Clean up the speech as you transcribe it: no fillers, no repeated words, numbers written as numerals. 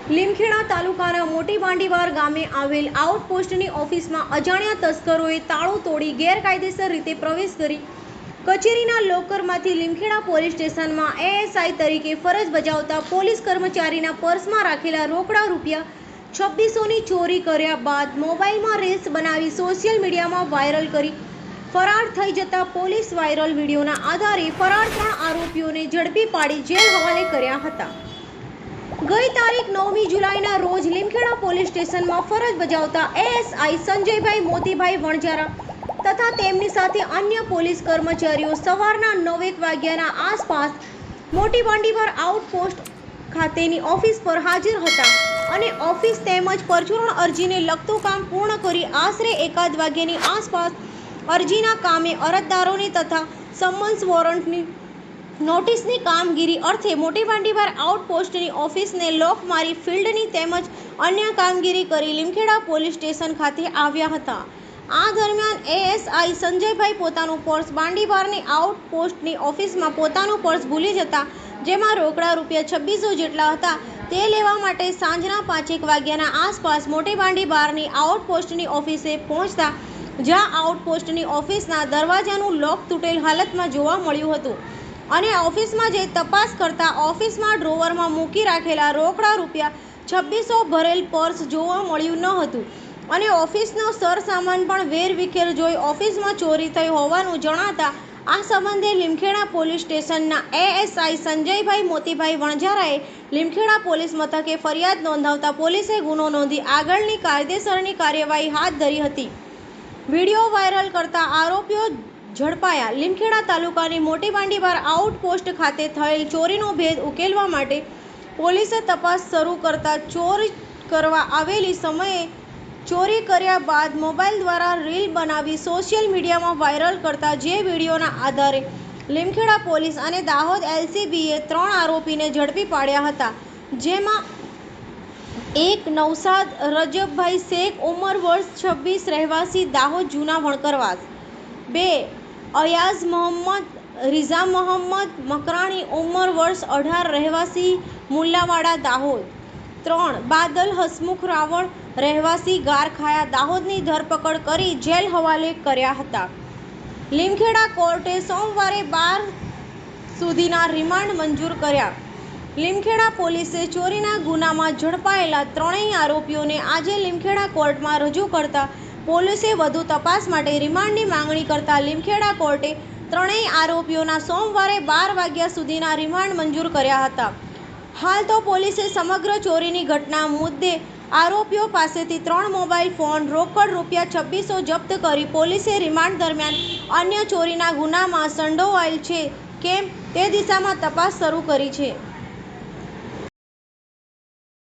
લીમખેડા તાલુકાના મોટી બાંડીવાર ગામે આવેલ આઉટપોસ્ટની ઓફિસમાં અજાણ્યા તસ્કરોએ તાળું તોડી ગેરકાયદેસર રીતે પ્રવેશ કરી કચેરીના લોકરમાંથી લીમખેડા પોલીસ સ્ટેશનમાં એએસઆઈ તરીકે ફરજ બજાવતા પોલીસ કર્મચારીના પર્સમાં રાખેલા રોકડા રૂપિયા 2600ની ચોરી કર્યા બાદ મોબાઈલમાં રીલ્સ બનાવી સોશિયલ મીડિયામાં વાયરલ કરી ફરાર થઈ જતા પોલીસ વાયરલ વિડીયોના આધારે ફરાર 3 આરોપીઓને ઝડપી પાડી જેલ હવાલે કર્યા હતા। ગઈ તારીખ 9મી જુલાઈના રોજ લીમખેડા પોલીસ સ્ટેશનમાં ફરજ બજાવતા એએસઆઈ સંજયભાઈ મોતીભાઈ વણજારા તથા તેમની સાથે અન્ય પોલીસ કર્મચારીઓ સવારના 9 વાગ્યાના આસપાસ મોટી બાંડીવાર આઉટપોસ્ટ ખાતેની ઓફિસ પર હાજર હતા અને ઓફિસ તેમજ પરચુરણ અરજીને લગતું કામ પૂર્ણ કરી આશરે 1 વાગ્યાની આસપાસ અરજીના કામે અરજદારોની તથા સમન્સ વોરંટની નોટિસની કામગીરી અર્થે મોટી બાંડીવાર આઉટપોસ્ટની ઓફિસને લોક મારી ફિલ્ડની તેમજ અન્ય કામગીરી કરી લીમખેડા પોલીસ સ્ટેશન ખાતે આવ્યા હતા। આ દરમિયાન એએસઆઈ સંજયભાઈ પોતાનું પર્સ બાંડીવારની આઉટપોસ્ટની ઓફિસમાં પોતાનું પર્સ ભૂલી જતા જેમાં રોકડા રૂપિયા 2600 જેટલા હતા તે લેવા માટે સાંજના 5 વાગ્યાના આસપાસ મોટી બાંડીવારની આઉટપોસ્ટની ઓફિસે પહોંચતા જ્યાં આઉટપોસ્ટની ઓફિસના દરવાજાનું લોક તૂટેલ હાલતમાં જોવા મળ્યું હતું અને ઓફિસમાં જઈ તપાસ કરતા ઓફિસમાં ડ્રોવરમાં મૂકી રાખેલા રોકડા રૂપિયા 2600 ભરેલ પર્સ જોવા મળ્યું ન હતું અને ઓફિસનો સરસામાન પણ વેરવિખેર જોઈ ઓફિસમાં ચોરી થઈ હોવાનું જણાતા આ સંબંધે લીમખેડા પોલીસ સ્ટેશનના એએસઆઈ સંજયભાઈ મોતીભાઈ વણજારાએ લીમખેડા પોલીસ મથકે ફરિયાદ નોંધાવતા પોલીસે ગુનો નોંધી આગળની કાયદેસરની કાર્યવાહી હાથ ધરી હતી। વિડીયો વાયરલ કરતા આરોપીઓ ઝડપાયા। લીમખેડા તાલુકાની મોટી બાંડીવાર આઉટપોસ્ટ ખાતે થયેલ ચોરીનો ભેદ ઉકેલવા માટે પોલીસે તપાસ શરૂ કરતા ચોરી કરવા આવેલી સમયે ચોરી કર્યા બાદ મોબાઈલ દ્વારા રીલ બનાવી સોશિયલ મીડિયામાં વાયરલ કરતા જે વિડીયોના આધારે લીમખેડા પોલીસ અને દાહોદ એલસીબીએ 3 આરોપીને ઝડપી પાડ્યા હતા જેમાં એક નવસાદ રજબભાઈ શેખ ઉંમર વર્ષ 26 રહેવાસી દાહોદ જૂના વણકરવાસ, 2 અયાઝ મોહમ્મદ રિઝા મોહમ્મદ મકરાણી ઉંમર વર્ષ 18 રહેવાસી મુલ્લાવાડા દાહોદ, 3 બાદલ હસમુખ રાવળ રહેવાસી ગારખાયા દાહોદની ધરપકડ કરી જેલ હવાલે કર્યા હતા। લીમખેડા કોર્ટે સોમવારે 12 સુધીના રિમાન્ડ મંજૂર કર્યા। લીમખેડા પોલીસે ચોરીના ગુનામાં ઝડપાયેલા 3 આરોપીઓને આજે લીમખેડા કોર્ટમાં રજૂ કરતા પોલીસે વધુ તપાસ માટે રિમાન્ડની માંગણી કરતા લીમખેડા કોર્ટે 3 આરોપીઓના સોમવારે 12 વાગ્યા સુધીના રિમાન્ડ મંજૂર કર્યા હતા। હાલ તો પોલીસે સમગ્ર ચોરીની ઘટના મુદ્દે આરોપીઓ પાસેથી 3 મોબાઈલ ફોન, રોકડ રૂપિયા 2600 જપ્ત કરી પોલીસે રિમાન્ડ દરમિયાન અન્ય ચોરીના ગુનામાં સંડોવાયેલ છે કેમ તે દિશામાં તપાસ શરૂ કરી છે।